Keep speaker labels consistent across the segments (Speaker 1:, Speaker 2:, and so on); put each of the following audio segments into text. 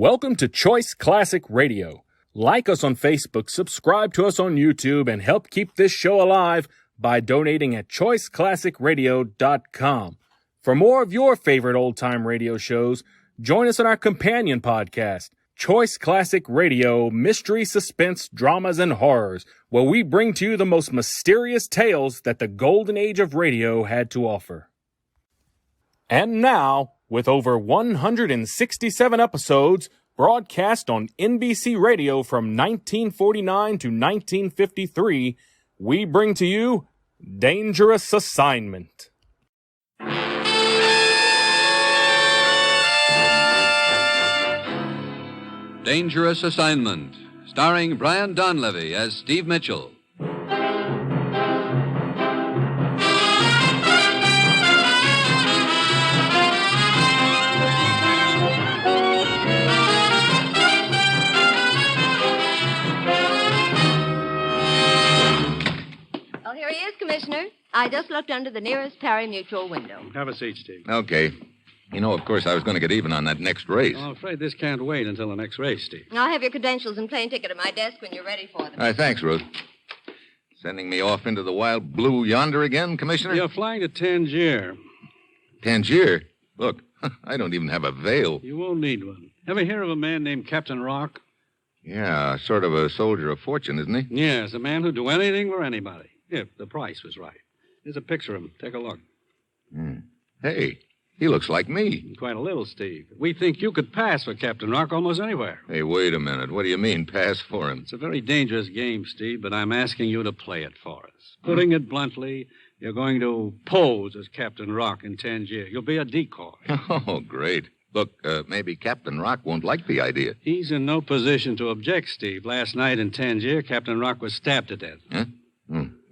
Speaker 1: Welcome to Choice Classic Radio. Like us on Facebook, subscribe to us on YouTube, and help keep this show alive by donating at choiceclassicradio.com. For more of your favorite old-time radio shows, join us on our companion podcast, Choice Classic Radio, Mystery, Suspense, Dramas, and Horrors, where we bring to you the most mysterious tales that the golden age of radio had to offer. And now, with over 167 episodes broadcast on NBC Radio from 1949 to 1953, we bring to you Dangerous Assignment.
Speaker 2: Dangerous Assignment, starring Brian Donlevy as Steve Mitchell.
Speaker 3: Oh, here he is, Commissioner. I just looked under the nearest Perry Mutual window.
Speaker 4: Have a seat, Steve.
Speaker 5: Okay. You know, of course, I was going to get even on that next race.
Speaker 4: I'm afraid this can't wait until the next race, Steve.
Speaker 3: I'll have your credentials and plane ticket at my desk when you're ready for them.
Speaker 5: All right, thanks, Ruth. Sending me off into the wild blue yonder again, Commissioner?
Speaker 4: You're flying to Tangier.
Speaker 5: Tangier? Look, I don't even have a veil.
Speaker 4: You won't need one. Ever hear of a man named Captain Rock?
Speaker 5: Yeah, sort of a soldier of fortune, isn't he?
Speaker 4: Yes, a man who'd do anything for anybody, if the price was right. Here's a picture of him. Take a look.
Speaker 5: Hey, he looks like me.
Speaker 4: Quite a little, Steve. We think you could pass for Captain Rock almost anywhere.
Speaker 5: Hey, wait a minute. What do you mean, pass for him?
Speaker 4: It's a very dangerous game, Steve, but I'm asking you to play it for us. Putting it bluntly, you're going to pose as Captain Rock in Tangier. You'll be a decoy.
Speaker 5: Oh, great. Look, maybe Captain Rock won't like the idea.
Speaker 4: He's in no position to object, Steve. Last night in Tangier, Captain Rock was stabbed to death.
Speaker 5: Huh?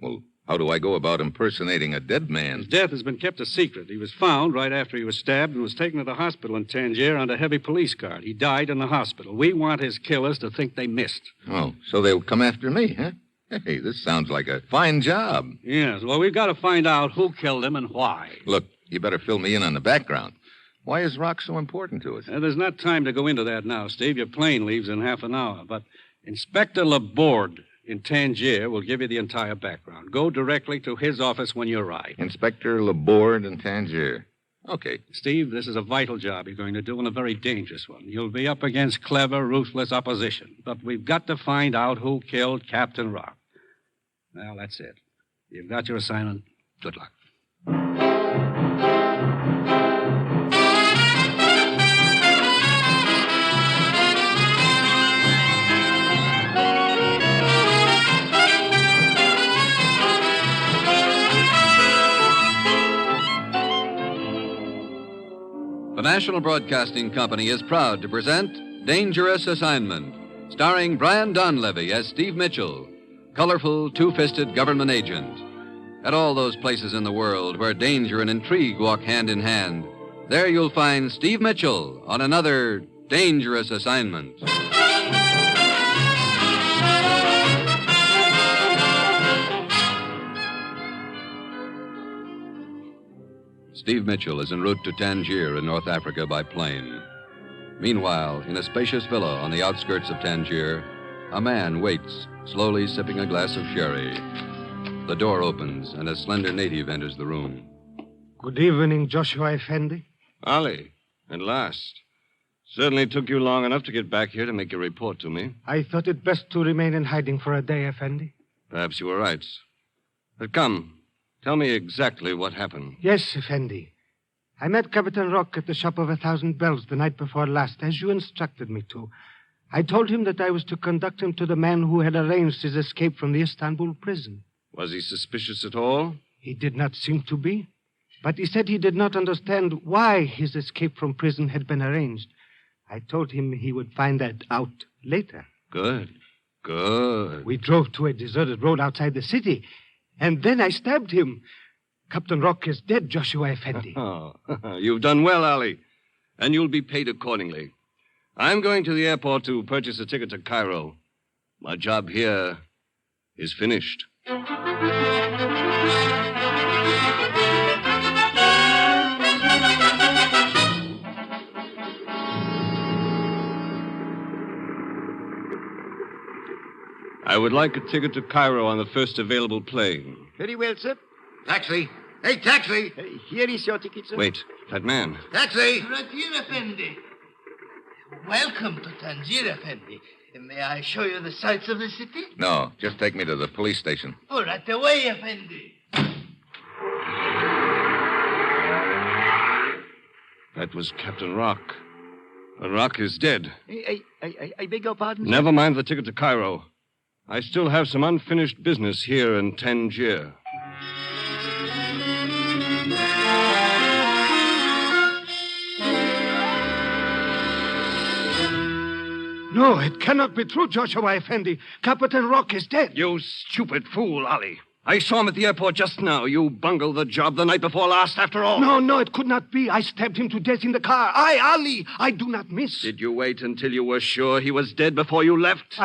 Speaker 5: Well, how do I go about impersonating a dead man?
Speaker 4: His death has been kept a secret. He was found right after he was stabbed and was taken to the hospital in Tangier under heavy police guard. He died in the hospital. We want his killers to think they missed.
Speaker 5: Oh, so they'll come after me, huh? Hey, this sounds like a fine job.
Speaker 4: Yes, well, we've got to find out who killed him and why.
Speaker 5: Look, you better fill me in on the background. Why is Rock so important to us?
Speaker 4: There's not time to go into that now, Steve. Your plane leaves in half an hour. But Inspector Laborde in Tangier will give you the entire background. Go directly to his office when you arrive.
Speaker 5: Inspector Laborde in Tangier. Okay.
Speaker 4: Steve, this is a vital job you're going to do and a very dangerous one. You'll be up against clever, ruthless opposition. But we've got to find out who killed Captain Rock. Well, that's it. You've got your assignment. Good luck.
Speaker 2: The National Broadcasting Company is proud to present Dangerous Assignment, starring Brian Donlevy as Steve Mitchell, colorful, two-fisted government agent. At all those places in the world where danger and intrigue walk hand in hand, there you'll find Steve Mitchell on another Dangerous Assignment. Steve Mitchell is en route to Tangier in North Africa by plane. Meanwhile, in a spacious villa on the outskirts of Tangier, a man waits, slowly sipping a glass of sherry. The door opens, and a slender native enters the room.
Speaker 6: Good evening, Joshua Effendi.
Speaker 7: Ali, at last. Certainly took you long enough to get back here to make your report to me.
Speaker 6: I thought it best to remain in hiding for a day, Effendi.
Speaker 7: Perhaps you were right. But come, tell me exactly what happened.
Speaker 6: Yes, Effendi. I met Captain Rock at the Shop of 1,000 Bells the night before last, as you instructed me to. I told him that I was to conduct him to the man who had arranged his escape from the Istanbul prison.
Speaker 7: Was he suspicious at all?
Speaker 6: He did not seem to be. But he said he did not understand why his escape from prison had been arranged. I told him he would find that out later.
Speaker 7: Good. Good.
Speaker 6: We drove to a deserted road outside the city, and then I stabbed him. Captain Rock is dead, Joshua Effendi.
Speaker 7: Oh, you've done well, Ali. And you'll be paid accordingly. I'm going to the airport to purchase a ticket to Cairo. My job here is finished. I would like a ticket to Cairo on the first available plane.
Speaker 8: Very well, sir.
Speaker 5: Taxi! Hey, taxi!
Speaker 8: Here is your ticket, sir.
Speaker 7: Wait, that man.
Speaker 5: Taxi!
Speaker 9: Ratir Effendi. Welcome to Tangier, Effendi. May I show you the sights of the city?
Speaker 5: No, just take me to the police station.
Speaker 9: Oh, right away, Effendi.
Speaker 7: That was Captain Rock. Rock is dead.
Speaker 8: I beg your pardon? sir?
Speaker 7: Never mind the ticket to Cairo. I still have some unfinished business here in Tangier.
Speaker 6: No, it cannot be true, Joshua Effendi. Captain Rock is dead.
Speaker 7: You stupid fool, Ali. I saw him at the airport just now. You bungled the job the night before last, after all.
Speaker 6: No, it could not be. I stabbed him to death in the car. Ali, I do not miss.
Speaker 7: Did you wait until you were sure he was dead before you left?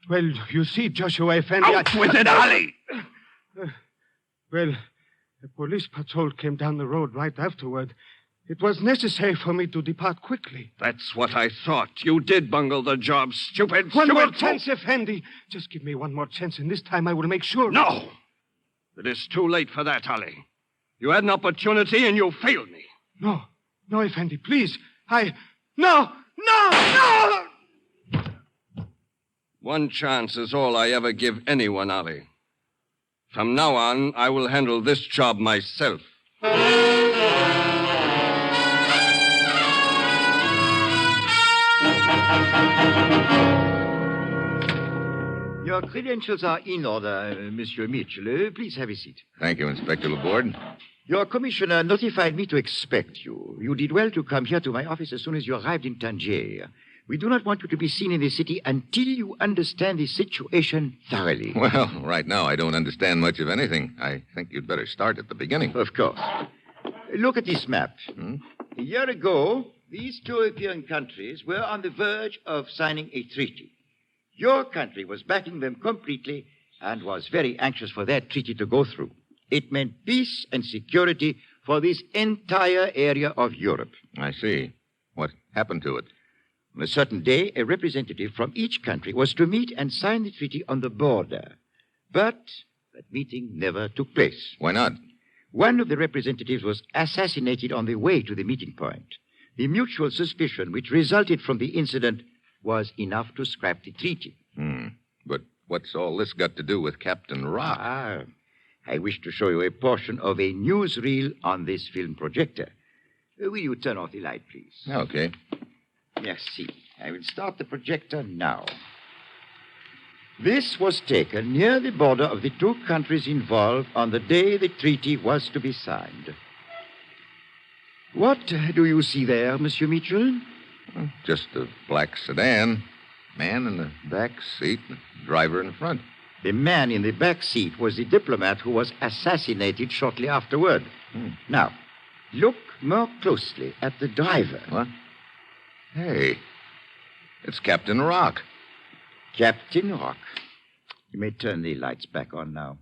Speaker 6: Well, you see, Joshua Effendi...
Speaker 7: Out with it, Ali!
Speaker 6: Well, a police patrol came down the road right afterward. It was necessary for me to depart quickly.
Speaker 7: That's what I thought. You did bungle the job, stupid.
Speaker 6: One more
Speaker 7: fool.
Speaker 6: chance, Effendi. Just give me one more chance, and this time I will make sure.
Speaker 7: No! It is too late for that, Ali. You had an opportunity and you failed me.
Speaker 6: No, Effendi, please. No!
Speaker 7: One chance is all I ever give anyone, Ali. From now on, I will handle this job myself.
Speaker 8: Your credentials are in order, Monsieur Mitchell. Please have a seat.
Speaker 5: Thank you, Inspector Laborde.
Speaker 8: Your commissioner notified me to expect you. You did well to come here to my office as soon as you arrived in Tangier. We do not want you to be seen in the city until you understand the situation thoroughly.
Speaker 5: Well, right now I don't understand much of anything. I think you'd better start at the beginning.
Speaker 8: Of course. Look at this map. A year ago, these two European countries were on the verge of signing a treaty. Your country was backing them completely and was very anxious for that treaty to go through. It meant peace and security for this entire area of Europe.
Speaker 5: I see. What happened to it?
Speaker 8: On a certain day, a representative from each country was to meet and sign the treaty on the border. But that meeting never took place.
Speaker 5: Why not?
Speaker 8: One of the representatives was assassinated on the way to the meeting point. The mutual suspicion which resulted from the incident was enough to scrap the treaty.
Speaker 5: But what's all this got to do with Captain Rock?
Speaker 8: I wish to show you a portion of a newsreel on this film projector. Will you turn off the light, please?
Speaker 5: Okay.
Speaker 8: Merci. I will start the projector now. This was taken near the border of the two countries involved on the day the treaty was to be signed. What do you see there, Monsieur Mitchell?
Speaker 5: Just a black sedan. Man in the back seat, and driver in the front.
Speaker 8: The man in the back seat was the diplomat who was assassinated shortly afterward. Now, look more closely at the driver.
Speaker 5: What? Hey, it's Captain Rock.
Speaker 8: Captain Rock. You may turn the lights back on now.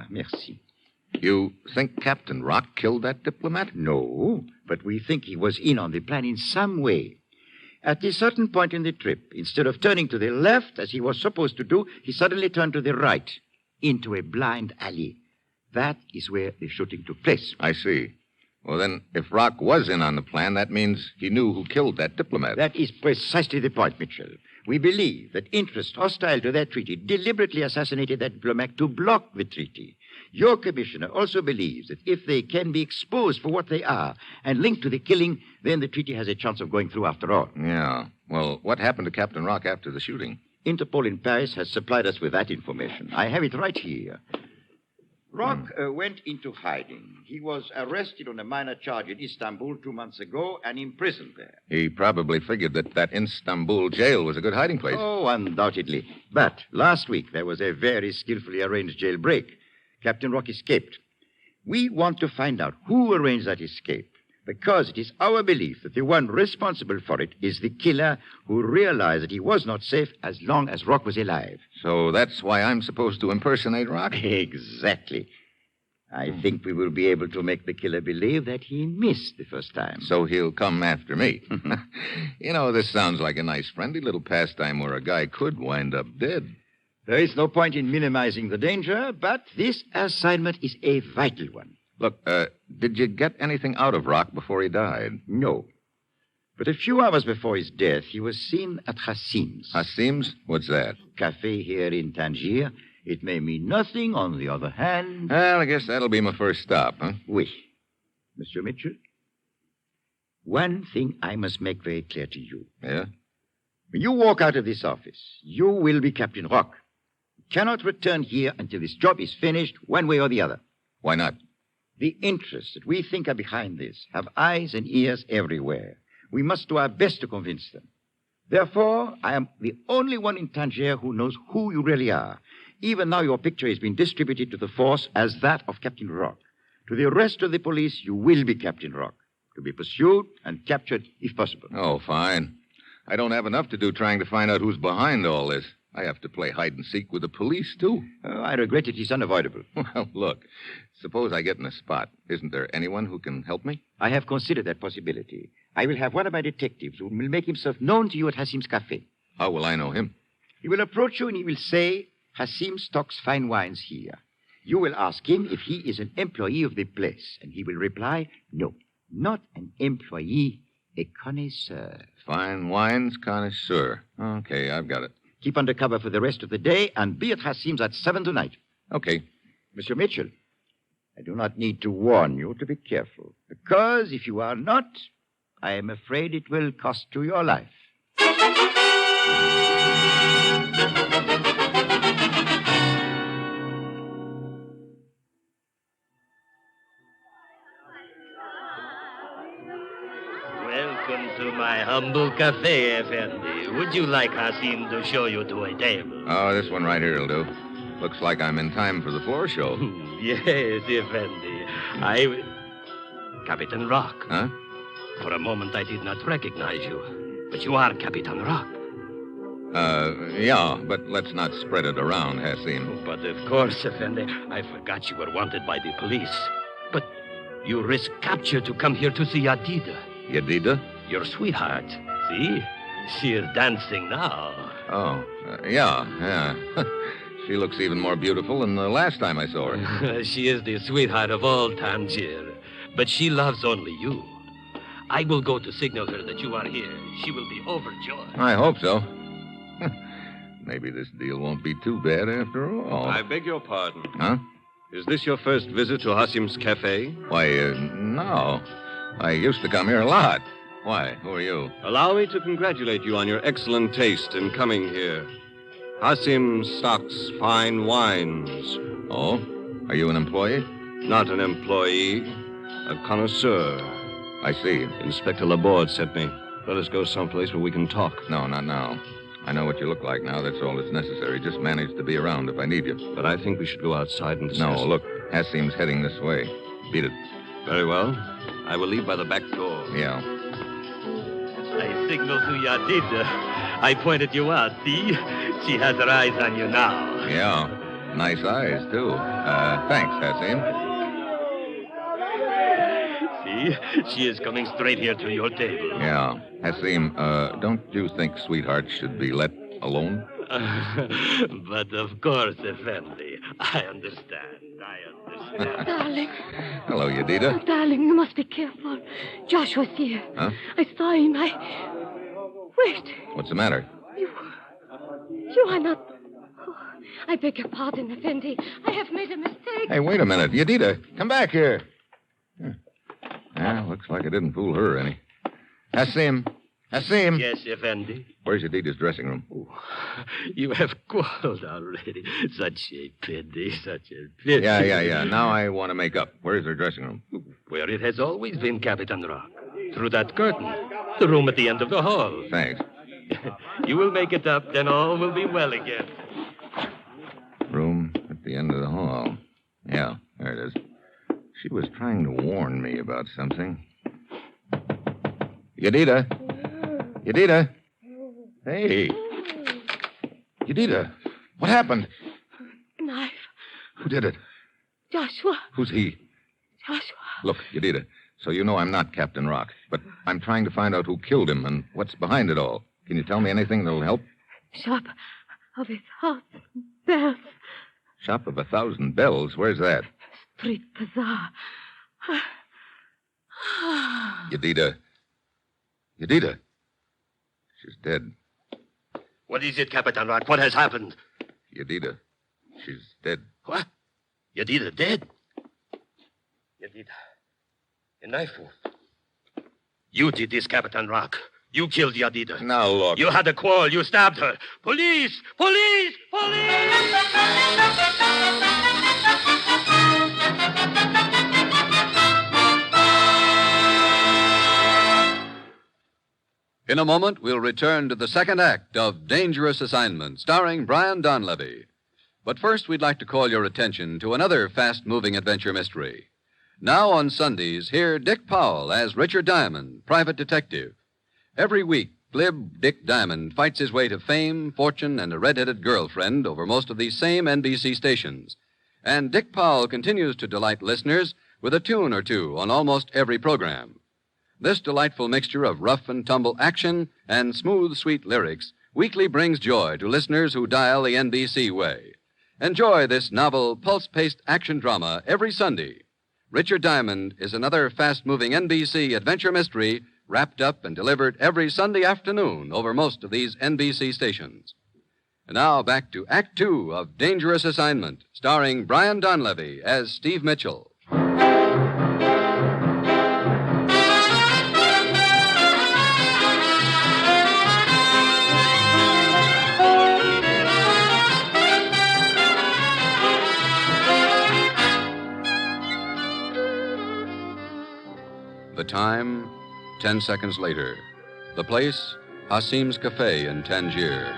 Speaker 8: Merci.
Speaker 5: You think Captain Rock killed that diplomat?
Speaker 8: No, but we think he was in on the plan in some way. At a certain point in the trip, instead of turning to the left, as he was supposed to do, he suddenly turned to the right, into a blind alley. That is where the shooting took place.
Speaker 5: I see. Well, then, if Rock was in on the plan, that means he knew who killed that diplomat.
Speaker 8: That is precisely the point, Mitchell. We believe that interests hostile to that treaty deliberately assassinated that diplomat to block the treaty. Your commissioner also believes that if they can be exposed for what they are and linked to the killing, then the treaty has a chance of going through after all.
Speaker 5: Yeah. Well, what happened to Captain Rock after the shooting?
Speaker 8: Interpol in Paris has supplied us with that information. I have it right here. Rock went into hiding. He was arrested on a minor charge in Istanbul 2 months ago and imprisoned there.
Speaker 5: He probably figured that Istanbul jail was a good hiding place.
Speaker 8: Oh, undoubtedly. But last week there was a very skillfully arranged jailbreak. Captain Rock escaped. We want to find out who arranged that escape, because it is our belief that the one responsible for it is the killer who realized that he was not safe as long as Rock was alive.
Speaker 5: So that's why I'm supposed to impersonate Rock?
Speaker 8: Exactly. I think we will be able to make the killer believe that he missed the first time.
Speaker 5: So he'll come after me. You know, this sounds like a nice, friendly little pastime where a guy could wind up dead.
Speaker 8: There is no point in minimizing the danger, but this assignment is a vital one.
Speaker 5: Look, did you get anything out of Rock before he died?
Speaker 8: No. But a few hours before his death, he was seen at Hassim's.
Speaker 5: Hassim's? What's that?
Speaker 8: Cafe here in Tangier. It may mean nothing. On the other hand...
Speaker 5: Well, I guess that'll be my first stop, huh?
Speaker 8: Oui. Monsieur Mitchell, one thing I must make very clear to you.
Speaker 5: Yeah?
Speaker 8: When you walk out of this office, you will be Captain Rock. You cannot return here until this job is finished, one way or the other.
Speaker 5: Why not?
Speaker 8: The interests that we think are behind this have eyes and ears everywhere. We must do our best to convince them. Therefore, I am the only one in Tangier who knows who you really are. Even now, your picture has been distributed to the force as that of Captain Rock. To the rest of the police, you will be Captain Rock, to be pursued and captured if possible.
Speaker 5: Oh, fine. I don't have enough to do trying to find out who's behind all this. I have to play hide and seek with the police, too.
Speaker 8: Oh, I regret it is unavoidable.
Speaker 5: Well, look, suppose I get in a spot. Isn't there anyone who can help me?
Speaker 8: I have considered that possibility. I will have one of my detectives who will make himself known to you at Hassim's Cafe.
Speaker 5: How will I know him?
Speaker 8: He will approach you and he will say, Hassim stocks fine wines here. You will ask him if he is an employee of the place, and he will reply, no, not an employee, a connoisseur.
Speaker 5: Fine wines connoisseur. Okay, I've got it.
Speaker 8: Keep under cover for the rest of the day and be at Hassim's at 7 tonight.
Speaker 5: Okay.
Speaker 8: Monsieur Mitchell, I do not need to warn you to be careful, because if you are not, I am afraid it will cost you your life.
Speaker 9: Welcome to my humble cafe, Effendi. Would you like Hassim to show you to a table?
Speaker 5: Oh, this one right here will do. Looks like I'm in time for the floor show.
Speaker 9: Yes, Effendi. Captain Rock.
Speaker 5: Huh?
Speaker 9: For a moment, I did not recognize you. But you are Captain Rock.
Speaker 5: Yeah, but let's not spread it around, Hassim.
Speaker 9: But of course, Effendi, I forgot you were wanted by the police. But you risk capture to come here to see Yadida.
Speaker 5: Yadida?
Speaker 9: Your sweetheart. See? She is dancing now.
Speaker 5: Oh, yeah. She looks even more beautiful than the last time I saw her.
Speaker 9: She is the sweetheart of all Tangier. But she loves only you. I will go to signal her that you are here. She will be overjoyed.
Speaker 5: I hope so. Maybe this deal won't be too bad after all.
Speaker 7: I beg your pardon.
Speaker 5: Huh?
Speaker 7: Is this your first visit to Hassim's Cafe?
Speaker 5: Why, no. I used to come here a lot. Why? Who are you?
Speaker 7: Allow me to congratulate you on your excellent taste in coming here. Hassim stocks fine wines.
Speaker 5: Oh? Are you an employee?
Speaker 7: Not an employee, a connoisseur.
Speaker 5: I see.
Speaker 7: Inspector Laborde sent me. Let us go someplace where we can talk.
Speaker 5: No, not now. I know what you look like now. That's all that's necessary. Just manage to be around if I need you.
Speaker 7: But I think we should go outside and discuss.
Speaker 5: No, look. Hassim's heading this way. Beat it.
Speaker 7: Very well. I will leave by the back door.
Speaker 5: Yeah.
Speaker 9: I signaled to Yadida. I pointed you out, see? She has her eyes on you now.
Speaker 5: Yeah. Nice eyes, too. Thanks, Hassim.
Speaker 9: See? She is coming straight here to your table.
Speaker 5: Yeah. Hassim, don't you think sweetheart should be let alone?
Speaker 9: But of course, Effendi. I understand.
Speaker 3: Darling.
Speaker 5: Hello, Yadida.
Speaker 3: Oh, darling, you must be careful. Joshua's here.
Speaker 5: Huh?
Speaker 3: I saw him. Wait.
Speaker 5: What's the matter?
Speaker 3: You are not... Oh, I beg your pardon, Effendi. I have made a mistake.
Speaker 5: Hey, wait a minute. Yadida, come back here. Looks like I didn't fool her any. Hassim.
Speaker 9: Yes, Effendi.
Speaker 5: Where's Yadida's dressing room?
Speaker 9: Oh, you have quarreled already. Such a pity, such a pity.
Speaker 5: Yeah. Now I want to make up. Where's her dressing room?
Speaker 9: Where it has always been, Captain Rock. Through that curtain. The room at the end of the hall.
Speaker 5: Thanks.
Speaker 9: You will make it up, then all will be well again.
Speaker 5: Room at the end of the hall. Yeah, there it is. She was trying to warn me about something. Yadida? Hey. Yadida, what happened?
Speaker 3: Knife.
Speaker 5: Who did it?
Speaker 3: Joshua.
Speaker 5: Who's he?
Speaker 3: Joshua.
Speaker 5: Look, Yadida, so you know I'm not Captain Rock, but I'm trying to find out who killed him and what's behind it all. Can you tell me anything that'll help?
Speaker 3: Shop. of 1,000 bells.
Speaker 5: Shop of 1,000 bells? Where's that?
Speaker 3: Street bazaar.
Speaker 5: Yedida. Yedida. She's dead.
Speaker 9: What is it, Capitan Rock? What has happened?
Speaker 5: Yedida. She's dead.
Speaker 9: What? Yedida dead? Yedida. A knife wound. You did this, Capitan Rock. You killed Yedida.
Speaker 5: Now, look.
Speaker 9: You had a quarrel. You stabbed her. Police! Police! Police!
Speaker 2: In a moment, we'll return to the second act of Dangerous Assignment, starring Brian Donlevy. But first, we'd like to call your attention to another fast-moving adventure mystery. Now on Sundays, hear Dick Powell as Richard Diamond, private detective. Every week, glib Dick Diamond fights his way to fame, fortune, and a red-headed girlfriend over most of these same NBC stations. And Dick Powell continues to delight listeners with a tune or two on almost every program. This delightful mixture of rough and tumble action and smooth, sweet lyrics weekly brings joy to listeners who dial the NBC way. Enjoy this novel, pulse-paced action drama every Sunday. Richard Diamond is another fast-moving NBC adventure mystery wrapped up and delivered every Sunday afternoon over most of these NBC stations. And now back to Act Two of Dangerous Assignment, starring Brian Donlevy as Steve Mitchell. The time, 10 seconds later. The place, Hasim's Cafe in Tangier.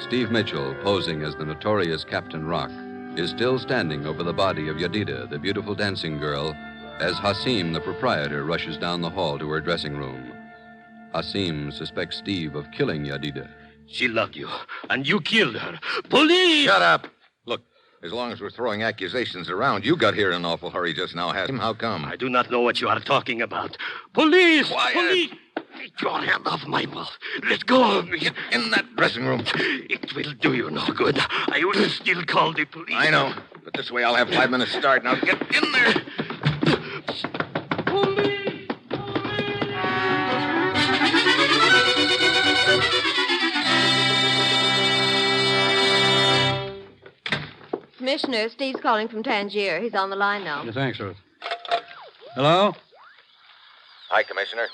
Speaker 2: Steve Mitchell, posing as the notorious Captain Rock, is still standing over the body of Yedida, the beautiful dancing girl, as Hasim, the proprietor, rushes down the hall to her dressing room. Hasim suspects Steve of killing Yedida.
Speaker 9: She loved you, and you killed her. Police!
Speaker 5: Shut up! Look, as long as we're throwing accusations around, you got here in an awful hurry just now, Hasim. How come?
Speaker 9: I do not know what you are talking about. Police!
Speaker 5: Quiet.
Speaker 9: Police! Take your hand off my mouth. Let go of me.
Speaker 5: Get in that dressing room.
Speaker 9: It will do you no good. I will still call the police.
Speaker 5: I know, but this way I'll have 5 minutes start. Now get in there.
Speaker 9: Police!
Speaker 3: Commissioner, Steve's calling from Tangier. He's on the line now.
Speaker 4: Thanks, Ruth. Hello?
Speaker 5: Hi, Commissioner.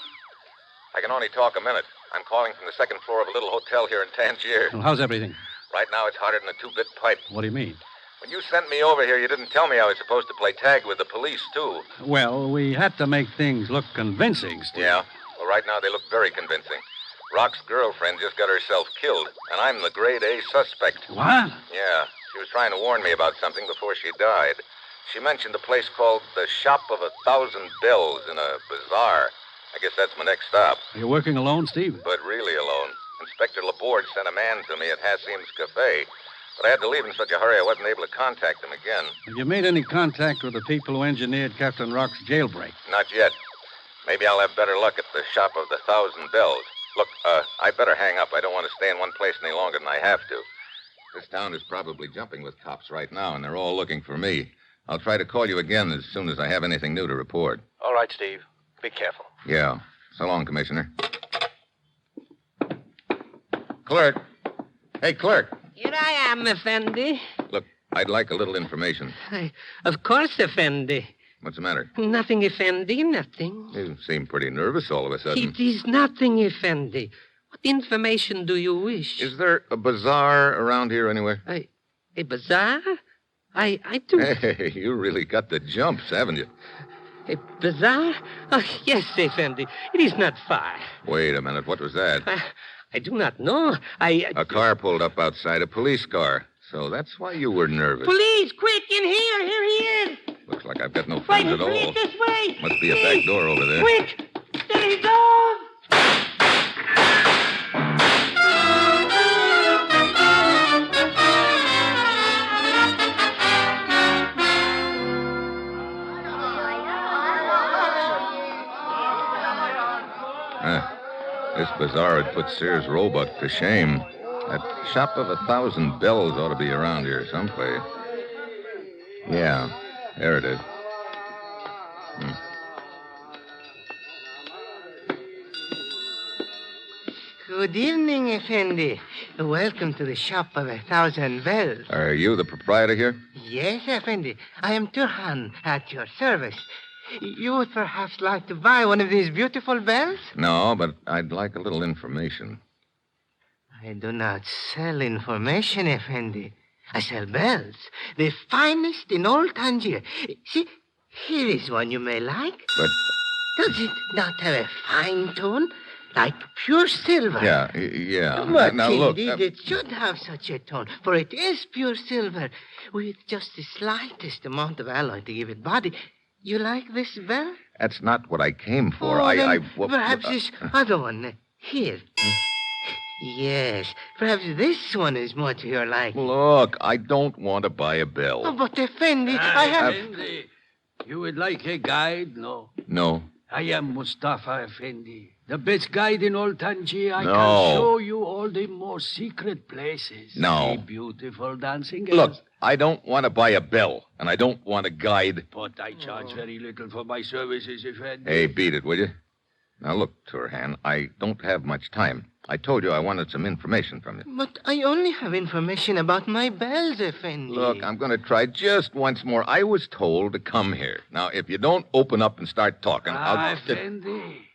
Speaker 5: I can only talk a minute. I'm calling from the second floor of a little hotel here in Tangier.
Speaker 4: Well, how's everything?
Speaker 5: Right now, it's hotter than a 2-bit pipe.
Speaker 4: What do you mean?
Speaker 5: When you sent me over here, you didn't tell me I was supposed to play tag with the police, too.
Speaker 4: Well, we had to make things look convincing, Steve.
Speaker 5: Yeah? Well, right now, they look very convincing. Rock's girlfriend just got herself killed, and I'm the grade A suspect.
Speaker 4: What?
Speaker 5: Yeah. She was trying to warn me about something before she died. She mentioned a place called the Shop of 1,000 Bells in a bazaar. I guess that's my next stop.
Speaker 4: Are you working alone, Steve?
Speaker 5: But really alone. Inspector Laborde sent a man to me at Hasim's Cafe. But I had to leave in such a hurry I wasn't able to contact him again.
Speaker 4: Have you made any contact with the people who engineered Captain Rock's jailbreak?
Speaker 5: Not yet. Maybe I'll have better luck at the Shop of the 1,000 Bells. Look, I better hang up. I don't want to stay in one place any longer than I have to. This town is probably jumping with cops right now, and they're all looking for me. I'll try to call you again as soon as I have anything new to report.
Speaker 9: All right, Steve. Be careful.
Speaker 5: Yeah. So long, Commissioner. Clerk. Hey, clerk.
Speaker 10: Here I am, Effendi.
Speaker 5: Look, I'd like a little information.
Speaker 10: Of course, Effendi.
Speaker 5: What's the matter?
Speaker 10: Nothing, Effendi, nothing.
Speaker 5: You seem pretty nervous all of a sudden.
Speaker 10: It is nothing, Effendi. What information do you wish?
Speaker 5: Is there a bazaar around here anywhere?
Speaker 10: A bazaar? I do.
Speaker 5: Hey, you really got the jumps, haven't you?
Speaker 10: A bazaar? Oh, yes, Effendi. It is not far.
Speaker 5: Wait a minute. What was that?
Speaker 10: I do not know.
Speaker 5: A car pulled up outside, a police car. So that's why you were nervous.
Speaker 10: Police, quick, in here. Here he is.
Speaker 5: Looks like I've got no friends at all.
Speaker 10: Police, this way.
Speaker 5: Must be a back door over there.
Speaker 10: Quick. There he goes.
Speaker 5: This bazaar had put Sears Roebuck to shame. That shop of 1,000 bells ought to be around here someplace. Yeah, there it is.
Speaker 10: Good evening, Effendi. Welcome to the shop of 1,000 bells.
Speaker 5: Are you the proprietor here?
Speaker 10: Yes, Effendi. I am Turhan, at your service. You would perhaps like to buy one of these beautiful bells?
Speaker 5: No, but I'd like a little information.
Speaker 10: I do not sell information, Effendi. I sell bells, the finest in all Tangier. See, here is one you may like.
Speaker 5: But...
Speaker 10: Does it not have a fine tone? Like pure silver.
Speaker 5: Yeah.
Speaker 10: But
Speaker 5: Now, look.
Speaker 10: indeed, it should have such a tone, for it is pure silver, with just the slightest amount of alloy to give it body. You like this bell?
Speaker 5: That's not what I came for.
Speaker 10: Perhaps this other one. Here. Yes, perhaps this one is more to your liking.
Speaker 5: Look, I don't want to buy a bell.
Speaker 10: Oh, but Effendi, I have...
Speaker 4: Effendi, you would like a guide, no?
Speaker 5: No.
Speaker 4: I am Mustafa Effendi, the best guide in all Tangier. I
Speaker 5: No.
Speaker 4: can show you all the most secret places.
Speaker 5: No.
Speaker 4: The beautiful dancing girls.
Speaker 5: Look, I don't want to buy a bell, and I don't want a guide.
Speaker 4: But I charge very little for my services, Effendi.
Speaker 5: Hey, beat it, will you? Now, look, Turhan, I don't have much time. I told you I wanted some information from you.
Speaker 10: But I only have information about my bells, Effendi.
Speaker 5: Look, I'm going to try just once more. I was told to come here. Now, if you don't open up and start talking, I'll...
Speaker 4: Effendi,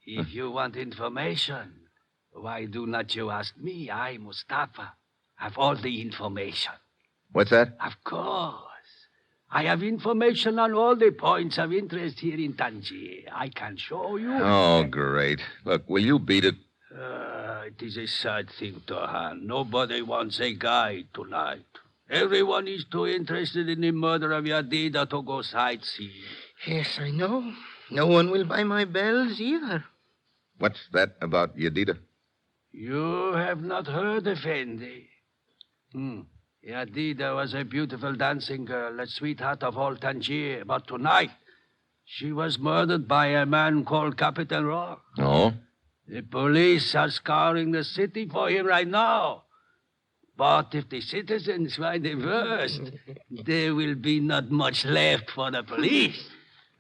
Speaker 4: if you want information, why do not you ask me? I, Mustafa, have all the information.
Speaker 5: What's that?
Speaker 4: Of course. I have information on all the points of interest here in Tangier. I can show you.
Speaker 5: Oh, great. Look, will you beat it?
Speaker 4: It is a sad thing, Turhan. Nobody wants a guide tonight. Everyone is too interested in the murder of Yadida to go sightseeing.
Speaker 10: Yes, I know. No one will buy my bells either.
Speaker 5: What's that about Yadida?
Speaker 4: You have not heard, Effendi. Yadida was a beautiful dancing girl, a sweetheart of all Tangier. But tonight, she was murdered by a man called Captain Rock.
Speaker 5: Oh?
Speaker 4: The police are scouring the city for him right now. But if the citizens find him first, there will be not much left for the police.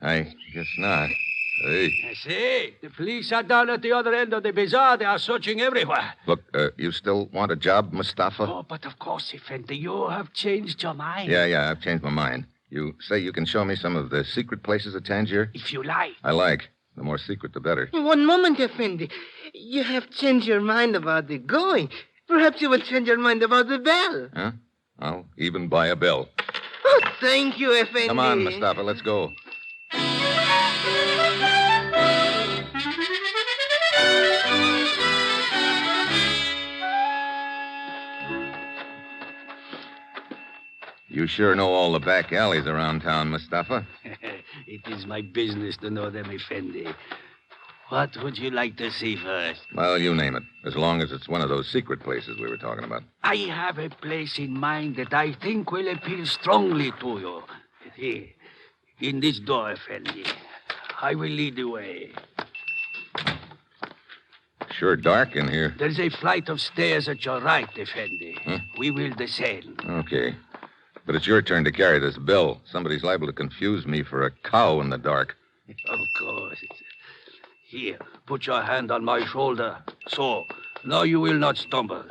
Speaker 5: I guess not. Hey.
Speaker 4: I see. The police are down at the other end of the bazaar. They are searching everywhere.
Speaker 5: Look, you still want a job, Mustafa?
Speaker 4: Oh, but of course, Effendi, you have changed your mind.
Speaker 5: Yeah, I've changed my mind. You say you can show me some of the secret places of Tangier?
Speaker 4: If you like.
Speaker 5: I like. The more secret, the better.
Speaker 10: One moment, Effendi. You have changed your mind about the going. Perhaps you will change your mind about the bell.
Speaker 5: Huh? I'll even buy a bell.
Speaker 10: Oh, thank you, Effendi.
Speaker 5: Come on, Mustafa, let's go. You sure know all the back alleys around town, Mustafa.
Speaker 4: It is my business to know them, Effendi. What would you like to see first?
Speaker 5: Well, you name it, as long as it's one of those secret places we were talking about.
Speaker 4: I have a place in mind that I think will appeal strongly to you. Here, in this door, Effendi. I will lead the way.
Speaker 5: Sure dark in here.
Speaker 4: There's a flight of stairs at your right, Effendi.
Speaker 5: Huh?
Speaker 4: We will descend.
Speaker 5: Okay. But it's your turn to carry this bell. Somebody's liable to confuse me for a cow in the dark.
Speaker 4: Of course. Here, put your hand on my shoulder. So, now you will not stumble.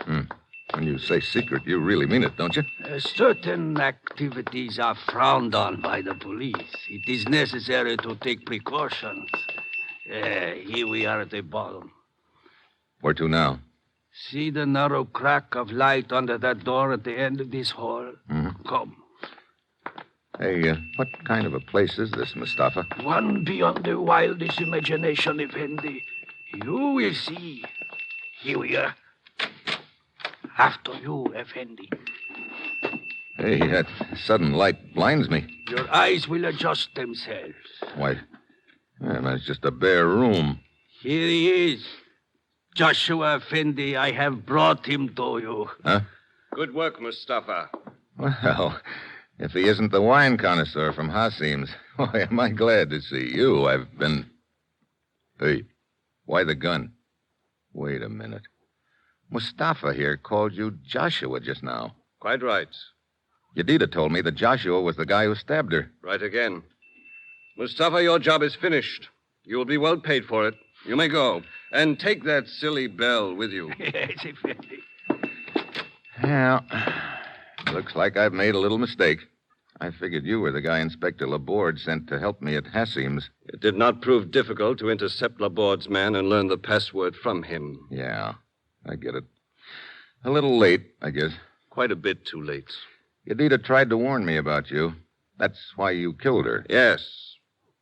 Speaker 5: When you say secret, you really mean it, don't you?
Speaker 4: Certain activities are frowned on by the police. It is necessary to take precautions. Here we are at the bottom.
Speaker 5: Where to now?
Speaker 4: See the narrow crack of light under that door at the end of this hall? Come.
Speaker 5: Hey, what kind of a place is this, Mustafa?
Speaker 4: One beyond the wildest imagination, Effendi. You will see. Here we are. After you, Effendi.
Speaker 5: Hey, that sudden light blinds me.
Speaker 4: Your eyes will adjust themselves.
Speaker 5: Why, man, that's just a bare room.
Speaker 4: Here he is. Joshua Effendi, I have brought him to you.
Speaker 5: Huh?
Speaker 7: Good work, Mustafa.
Speaker 5: Well, if he isn't the wine connoisseur from Hasim's, why, am I glad to see you. I've been... Hey, why the gun? Wait a minute. Mustafa here called you Joshua just now.
Speaker 7: Quite right.
Speaker 5: Yedida told me that Joshua was the guy who stabbed her.
Speaker 7: Right again. Mustafa, your job is finished. You will be well paid for it. You may go. And take that silly bell with you.
Speaker 8: Yes, Effendi.
Speaker 5: Yeah. Looks like I've made a little mistake. I figured you were the guy Inspector Laborde sent to help me at Hassim's.
Speaker 7: It did not prove difficult to intercept Laborde's man and learn the password from him.
Speaker 5: Yeah, I get it. A little late, I guess.
Speaker 7: Quite a bit too late.
Speaker 5: Yedida tried to warn me about you. That's why you killed her.
Speaker 7: Yes.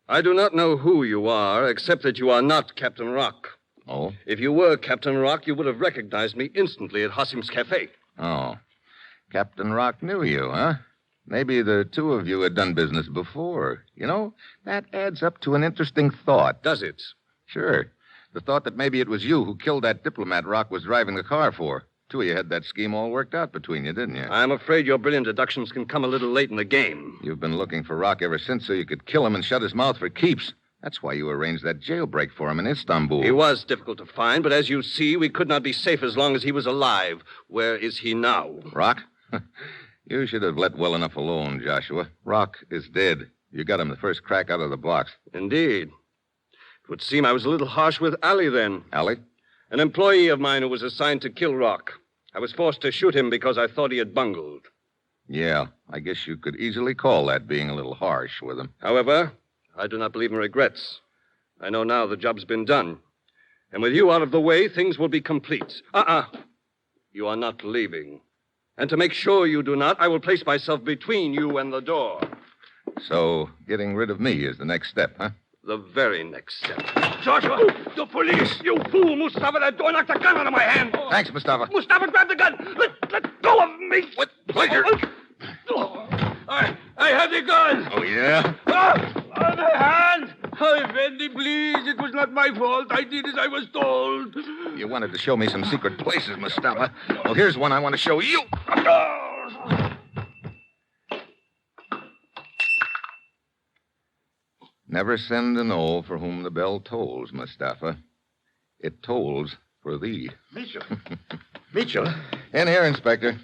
Speaker 7: I do not know who you are, except that you are not Captain Rock.
Speaker 5: Oh?
Speaker 7: If you were Captain Rock, you would have recognized me instantly at Hassim's Cafe.
Speaker 5: Oh. Captain Rock knew you, huh? Maybe the two of you had done business before. You know, that adds up to an interesting thought.
Speaker 7: Does it?
Speaker 5: Sure. The thought that maybe it was you who killed that diplomat Rock was driving the car for. Two of you had that scheme all worked out between you, didn't you?
Speaker 7: I'm afraid your brilliant deductions can come a little late in the game.
Speaker 5: You've been looking for Rock ever since so you could kill him and shut his mouth for keeps. That's why you arranged that jailbreak for him in Istanbul.
Speaker 7: He was difficult to find, but as you see, we could not be safe as long as he was alive. Where is he now?
Speaker 5: Rock? You should have let well enough alone, Joshua. Rock is dead. You got him the first crack out of the blocks.
Speaker 7: Indeed. It would seem I was a little harsh with Ali then.
Speaker 5: Ali?
Speaker 7: An employee of mine who was assigned to kill Rock. I was forced to shoot him because I thought he had bungled.
Speaker 5: Yeah, I guess you could easily call that being a little harsh with him.
Speaker 7: However, I do not believe in regrets. I know now the job's been done. And with you out of the way, things will be complete. You are not leaving. And to make sure you do not, I will place myself between you and the door.
Speaker 5: So, getting rid of me is the next step, huh?
Speaker 7: The very next step. Joshua! The police! You fool! Mustafa, that door knocked a gun out of my hand!
Speaker 5: Thanks, Mustafa.
Speaker 7: Mustafa, grab the gun! Let go of me!
Speaker 5: With pleasure.
Speaker 7: I have the gun!
Speaker 5: Oh, yeah?
Speaker 7: The hand! Oh, Effendi, please. It was not my fault. I did as I was told.
Speaker 5: You wanted to show me some secret places, Mustafa. Well, here's one I want to show you. Never send an O for whom the bell tolls, Mustafa. It tolls for thee.
Speaker 8: Mitchell. Mitchell?
Speaker 5: In here, Inspector.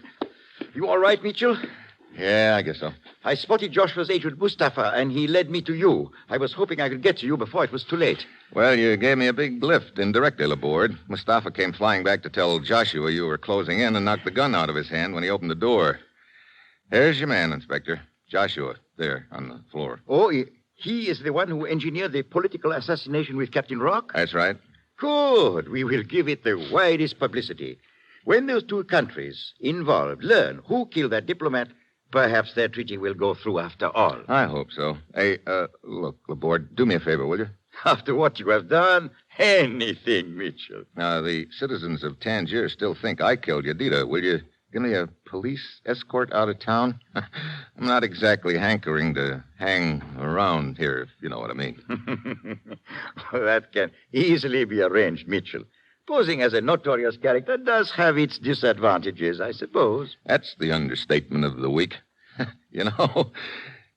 Speaker 8: You all right, Mitchell?
Speaker 5: Yeah, I guess so.
Speaker 8: I spotted Joshua's agent, Mustafa, and he led me to you. I was hoping I could get to you before it was too late.
Speaker 5: Well, you gave me a big lift indirectly, Laborde. Mustafa came flying back to tell Joshua you were closing in and knocked the gun out of his hand when he opened the door. There's your man, Inspector. Joshua, there, on the floor.
Speaker 8: Oh, he is the one who engineered the political assassination with Captain Rock?
Speaker 5: That's right.
Speaker 8: Good. We will give it the widest publicity. When those two countries involved learn who killed that diplomat, perhaps their treaty will go through after all.
Speaker 5: I hope so. Hey, look, Laborde, do me a favor, will you?
Speaker 8: After what you have done, anything, Mitchell.
Speaker 5: Now, the citizens of Tangier still think I killed Yedida. Will you give me a police escort out of town? I'm not exactly hankering to hang around here, if you know what I mean.
Speaker 8: That can easily be arranged, Mitchell. Posing as a notorious character does have its disadvantages, I suppose.
Speaker 5: That's the understatement of the week. You know,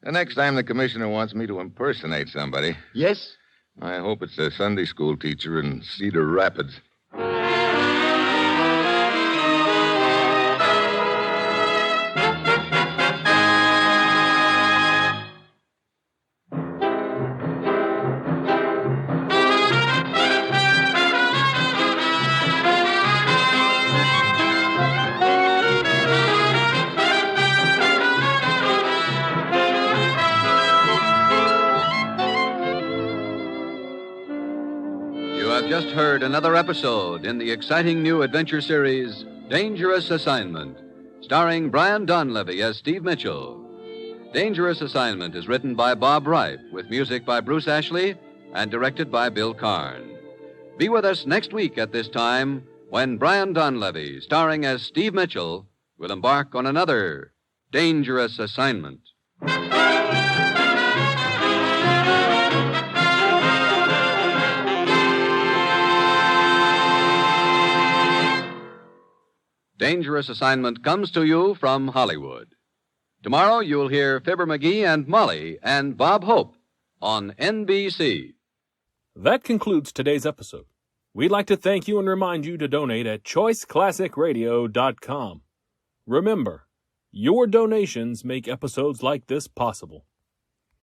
Speaker 5: the next time the commissioner wants me to impersonate somebody...
Speaker 8: Yes?
Speaker 5: I hope it's a Sunday school teacher in Cedar Rapids.
Speaker 2: Just heard another episode in the exciting new adventure series, Dangerous Assignment, starring Brian Donlevy as Steve Mitchell. Dangerous Assignment is written by Bob Wright, with music by Bruce Ashley and directed by Bill Karn. Be with us next week at this time when Brian Donlevy, starring as Steve Mitchell, will embark on another Dangerous Assignment. Dangerous Assignment comes to you from Hollywood. Tomorrow you'll hear Fibber McGee and Molly and Bob Hope on NBC.
Speaker 1: That concludes today's episode. We'd like to thank you and remind you to donate at choiceclassicradio.com. Remember, your donations make episodes like this possible.